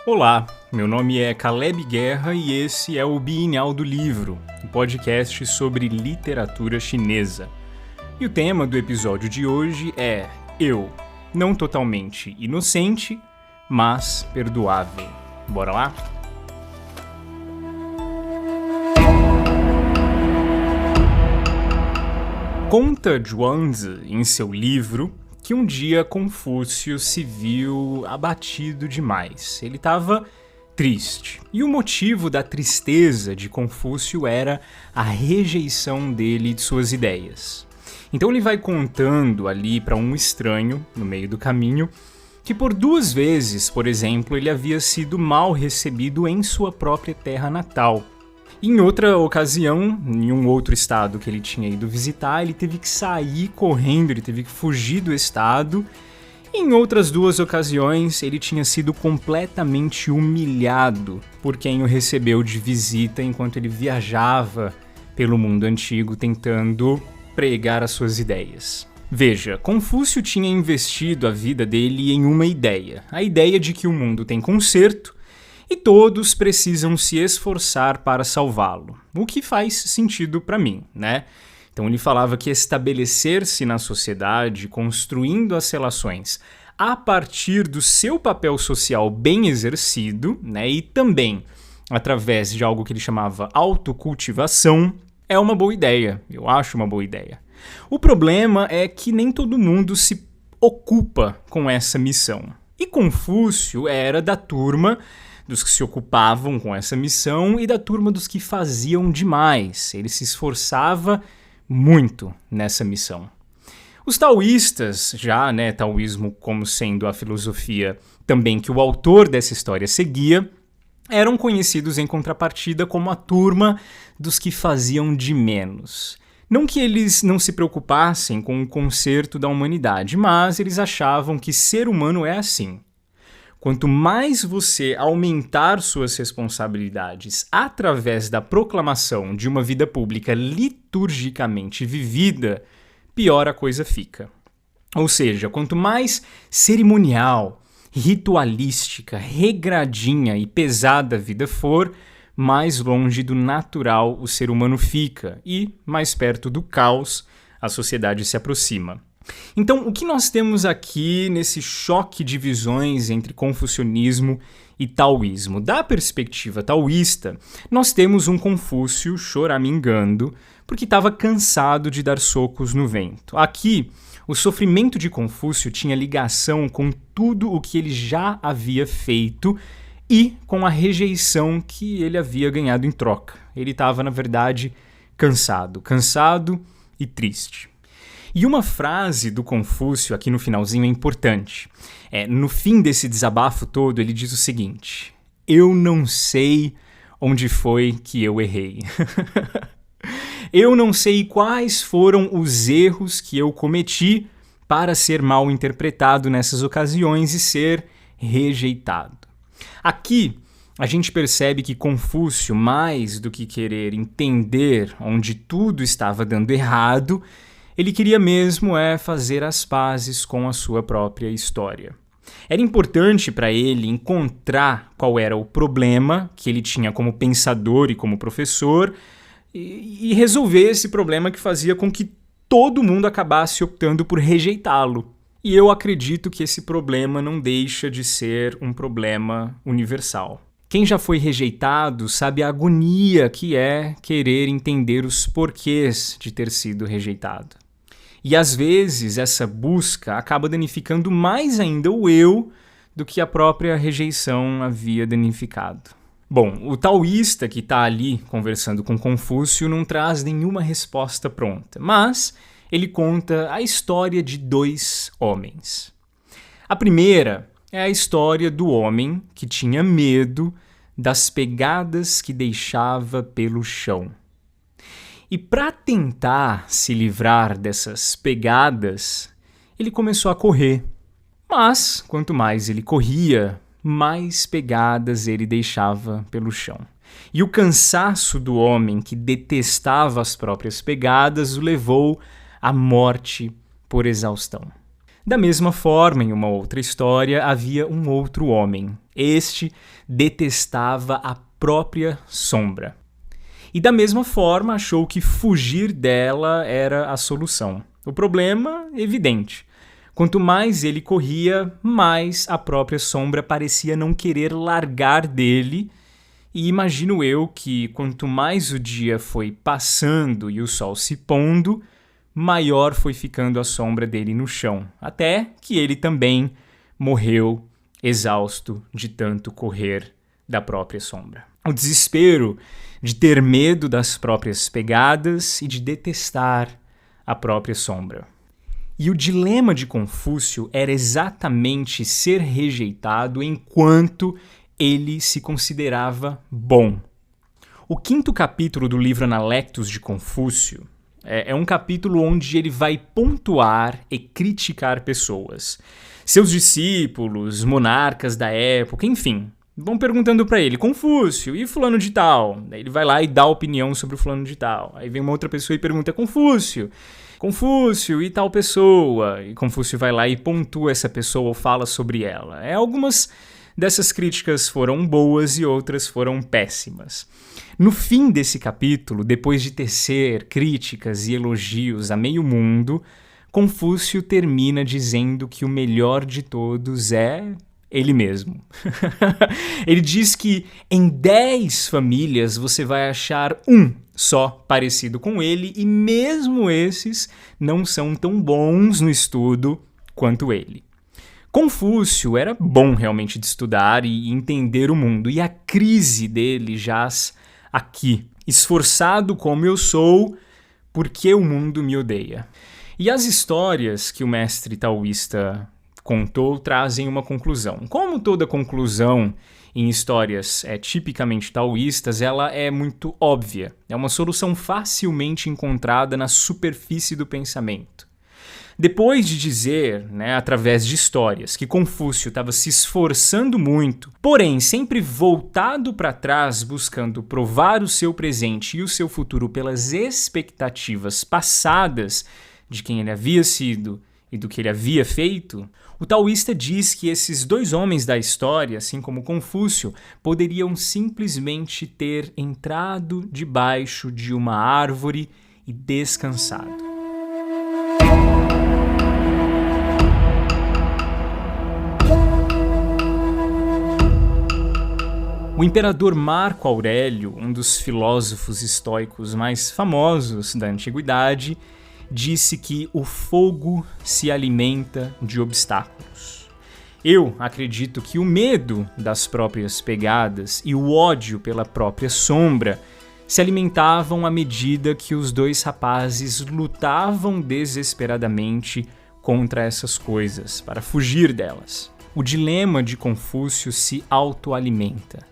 Olá, meu nome é Caleb Guerra e esse é o Bienal do Livro, um podcast sobre literatura chinesa. E o tema do episódio de hoje é Eu, não totalmente inocente, mas perdoável. Bora lá? Conta Zhuangzi em seu livro que um dia Confúcio se viu abatido demais. Ele estava triste. E o motivo da tristeza de Confúcio era a rejeição dele de suas ideias. Então ele vai contando ali para um estranho, no meio do caminho, que por 2 vezes, por exemplo, ele havia sido mal recebido em sua própria terra natal. Em outra ocasião, em um outro estado que ele tinha ido visitar, ele teve que sair correndo, ele teve que fugir do estado. Em outras 2 ocasiões, ele tinha sido completamente humilhado por quem o recebeu de visita enquanto ele viajava pelo mundo antigo tentando pregar as suas ideias. Veja, Confúcio tinha investido a vida dele em uma ideia, a ideia de que o mundo tem conserto e todos precisam se esforçar para salvá-lo, o que faz sentido para mim, né? Então ele falava que estabelecer-se na sociedade, construindo as relações a partir do seu papel social bem exercido, né? E também através de algo que ele chamava autocultivação, é uma boa ideia, eu acho uma boa ideia. O problema é que nem todo mundo se ocupa com essa missão. E Confúcio era da turma dos que se ocupavam com essa missão e da turma dos que faziam demais. Ele se esforçava muito nessa missão. Os taoístas, já, né, taoísmo como sendo a filosofia também que o autor dessa história seguia, eram conhecidos em contrapartida como a turma dos que faziam de menos. Não que eles não se preocupassem com o conserto da humanidade, mas eles achavam que ser humano é assim. Quanto mais você aumentar suas responsabilidades através da proclamação de uma vida pública liturgicamente vivida, pior a coisa fica. Ou seja, quanto mais cerimonial, ritualística, regradinha e pesada a vida for, mais longe do natural o ser humano fica e mais perto do caos a sociedade se aproxima. Então, o que nós temos aqui nesse choque de visões entre confucionismo e taoísmo? Da perspectiva taoísta, nós temos um Confúcio choramingando porque estava cansado de dar socos no vento. Aqui, o sofrimento de Confúcio tinha ligação com tudo o que ele já havia feito e com a rejeição que ele havia ganhado em troca. Ele estava, na verdade, cansado e triste. E uma frase do Confúcio aqui no finalzinho é importante. No fim desse desabafo todo, ele diz o seguinte: eu não sei onde foi que eu errei. Eu não sei quais foram os erros que eu cometi para ser mal interpretado nessas ocasiões e ser rejeitado. Aqui, a gente percebe que Confúcio, mais do que querer entender onde tudo estava dando errado, ele queria mesmo fazer as pazes com a sua própria história. Era importante para ele encontrar qual era o problema que ele tinha como pensador e como professor e resolver esse problema que fazia com que todo mundo acabasse optando por rejeitá-lo. E eu acredito que esse problema não deixa de ser um problema universal. Quem já foi rejeitado sabe a agonia que é querer entender os porquês de ter sido rejeitado. E às vezes essa busca acaba danificando mais ainda o eu do que a própria rejeição havia danificado. Bom, o taoísta que está ali conversando com Confúcio não traz nenhuma resposta pronta, mas ele conta a história de 2 homens. A primeira é a história do homem que tinha medo das pegadas que deixava pelo chão. E para tentar se livrar dessas pegadas, ele começou a correr. Mas, quanto mais ele corria, mais pegadas ele deixava pelo chão. E o cansaço do homem que detestava as próprias pegadas o levou à morte por exaustão. Da mesma forma, em uma outra história, havia um outro homem. Este detestava a própria sombra. E da mesma forma, achou que fugir dela era a solução. O problema, evidente. Quanto mais ele corria, mais a própria sombra parecia não querer largar dele. E imagino eu que quanto mais o dia foi passando e o sol se pondo, maior foi ficando a sombra dele no chão, até que ele também morreu exausto de tanto correr da própria sombra. O desespero de ter medo das próprias pegadas e de detestar a própria sombra. E o dilema de Confúcio era exatamente ser rejeitado enquanto ele se considerava bom. O 5º capítulo do livro Analectos de Confúcio é um capítulo onde ele vai pontuar e criticar pessoas. Seus discípulos, monarcas da época, enfim, vão perguntando para ele, Confúcio, e fulano de tal? Daí ele vai lá e dá opinião sobre o fulano de tal. Aí vem uma outra pessoa e pergunta, Confúcio e tal pessoa. E Confúcio vai lá e pontua essa pessoa ou fala sobre ela. Algumas dessas críticas foram boas e outras foram péssimas. No fim desse capítulo, depois de tecer críticas e elogios a meio mundo, Confúcio termina dizendo que o melhor de todos é ele mesmo. Ele diz que em 10 famílias você vai achar um só parecido com ele e mesmo esses não são tão bons no estudo quanto ele. Confúcio era bom realmente de estudar e entender o mundo, e a crise dele jaz aqui. Esforçado como eu sou, porque o mundo me odeia. E as histórias que o mestre taoísta contou trazem uma conclusão. Como toda conclusão em histórias tipicamente taoístas, ela é muito óbvia. É uma solução facilmente encontrada na superfície do pensamento. Depois de dizer, através de histórias, que Confúcio estava se esforçando muito, porém sempre voltado para trás, buscando provar o seu presente e o seu futuro pelas expectativas passadas de quem ele havia sido e do que ele havia feito, o taoísta diz que esses 2 homens da história, assim como Confúcio, poderiam simplesmente ter entrado debaixo de uma árvore e descansado. O imperador Marco Aurélio, um dos filósofos estoicos mais famosos da antiguidade, disse que o fogo se alimenta de obstáculos. Eu acredito que o medo das próprias pegadas e o ódio pela própria sombra se alimentavam à medida que os 2 rapazes lutavam desesperadamente contra essas coisas, para fugir delas. O dilema de Confúcio se autoalimenta.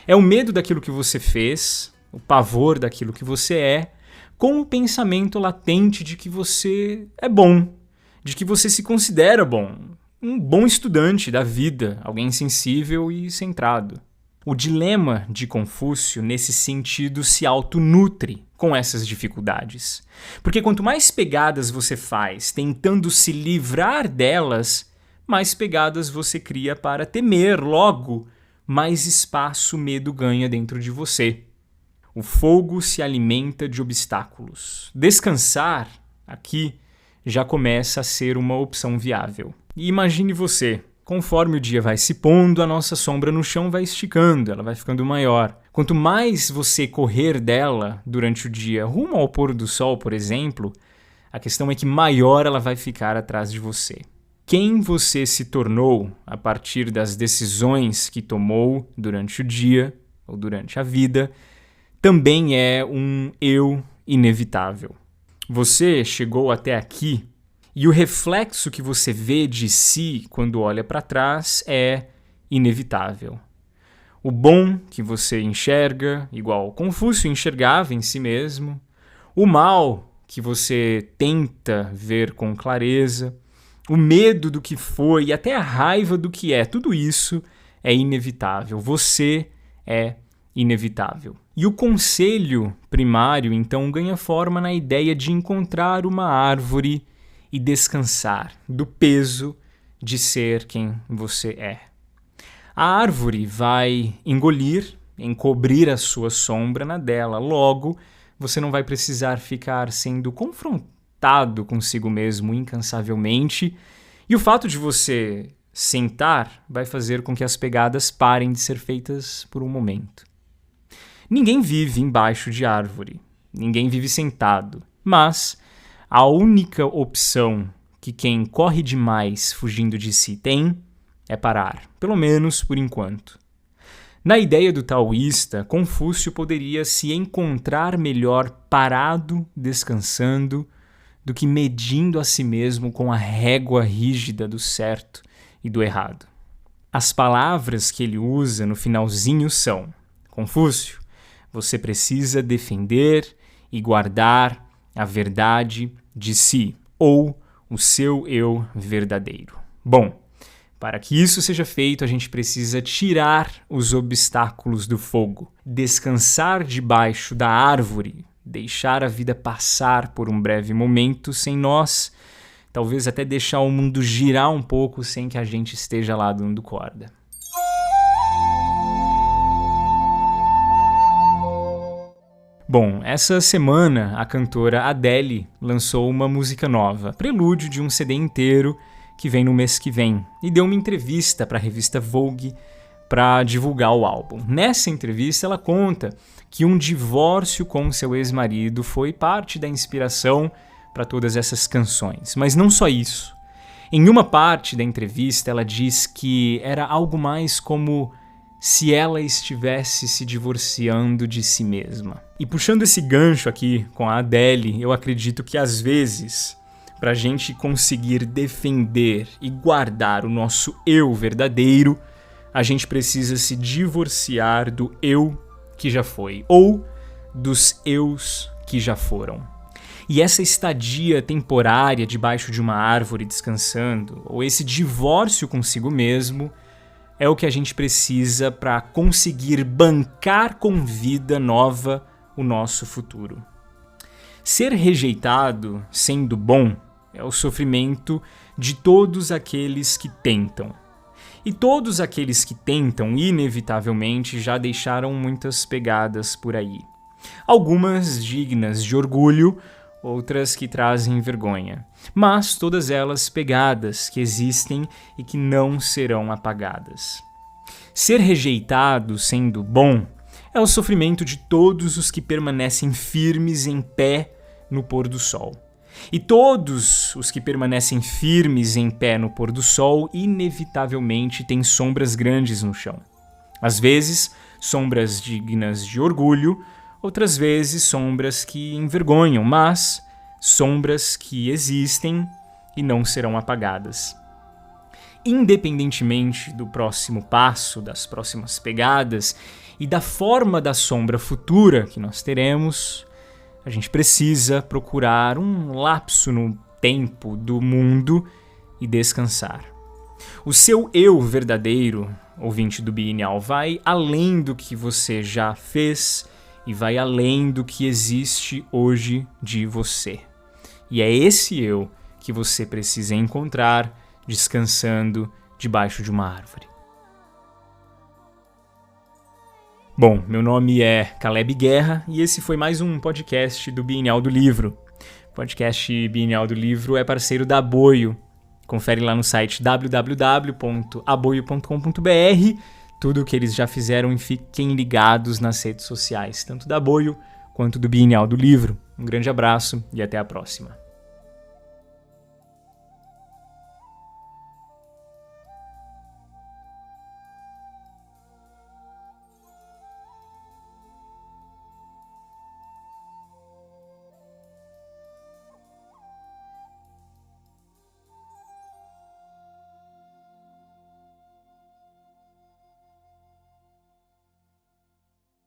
É o medo daquilo que você fez, o pavor daquilo que você é, com o pensamento latente de que você é bom, de que você se considera bom, um bom estudante da vida, alguém sensível e centrado. O dilema de Confúcio, nesse sentido, se autonutre com essas dificuldades. Porque quanto mais pegadas você faz tentando se livrar delas, mais pegadas você cria para temer, logo, mais espaço o medo ganha dentro de você. O fogo se alimenta de obstáculos. Descansar, aqui, já começa a ser uma opção viável. E imagine você, conforme o dia vai se pondo, a nossa sombra no chão vai esticando, ela vai ficando maior. Quanto mais você correr dela durante o dia, rumo ao pôr do sol, por exemplo, a questão é que maior ela vai ficar atrás de você. Quem você se tornou a partir das decisões que tomou durante o dia ou durante a vida também é um eu inevitável. Você chegou até aqui e o reflexo que você vê de si quando olha para trás é inevitável. O bom que você enxerga, igual Confúcio enxergava em si mesmo, o mal que você tenta ver com clareza, o medo do que foi e até a raiva do que é, tudo isso é inevitável. Você é inevitável. E o conselho primário, então, ganha forma na ideia de encontrar uma árvore e descansar do peso de ser quem você é. A árvore vai engolir, encobrir a sua sombra na dela. Logo, você não vai precisar ficar sendo confrontado consigo mesmo incansavelmente. E o fato de você sentar vai fazer com que as pegadas parem de ser feitas por um momento. Ninguém vive embaixo de árvore. Ninguém vive sentado. Mas a única opção que quem corre demais fugindo de si tem é parar, pelo menos por enquanto. Na ideia do taoísta, Confúcio poderia se encontrar melhor parado, descansando, do que medindo a si mesmo com a régua rígida do certo e do errado. As palavras que ele usa no finalzinho são: Confúcio, você precisa defender e guardar a verdade de si, ou o seu eu verdadeiro. Bom, para que isso seja feito, a gente precisa tirar os obstáculos do fogo, descansar debaixo da árvore, deixar a vida passar por um breve momento sem nós, talvez até deixar o mundo girar um pouco sem que a gente esteja lá dando corda. Bom, essa semana a cantora Adele lançou uma música nova, prelúdio de um CD inteiro que vem no mês que vem, e deu uma entrevista para a revista Vogue para divulgar o álbum. Nessa entrevista ela conta que um divórcio com seu ex-marido foi parte da inspiração para todas essas canções, mas não só isso. Em uma parte da entrevista ela diz que era algo mais como se ela estivesse se divorciando de si mesma. E puxando esse gancho aqui com a Adele, eu acredito que às vezes, para a gente conseguir defender e guardar o nosso eu verdadeiro, a gente precisa se divorciar do eu que já foi, ou dos eus que já foram. E essa estadia temporária debaixo de uma árvore descansando, ou esse divórcio consigo mesmo, é o que a gente precisa para conseguir bancar com vida nova o nosso futuro. Ser rejeitado, sendo bom, é o sofrimento de todos aqueles que tentam. E todos aqueles que tentam, inevitavelmente, já deixaram muitas pegadas por aí. Algumas dignas de orgulho, outras que trazem vergonha. Mas todas elas pegadas que existem e que não serão apagadas. Ser rejeitado, sendo bom, é o sofrimento de todos os que permanecem firmes em pé no pôr do sol. E todos os que permanecem firmes em pé no pôr do sol, inevitavelmente têm sombras grandes no chão. Às vezes, sombras dignas de orgulho, outras vezes sombras que envergonham, mas sombras que existem e não serão apagadas. Independentemente do próximo passo, das próximas pegadas e da forma da sombra futura que nós teremos, a gente precisa procurar um lapso no tempo do mundo e descansar. O seu eu verdadeiro, ouvinte do Bienal, vai além do que você já fez e vai além do que existe hoje de você. E é esse eu que você precisa encontrar descansando debaixo de uma árvore. Bom, meu nome é Caleb Guerra e esse foi mais um podcast do Bienal do Livro. O podcast Bienal do Livro é parceiro da Aboio. Confere lá no site www.aboio.com.br tudo o que eles já fizeram e fiquem ligados nas redes sociais, tanto da Aboio quanto do Bienal do Livro. Um grande abraço e até a próxima.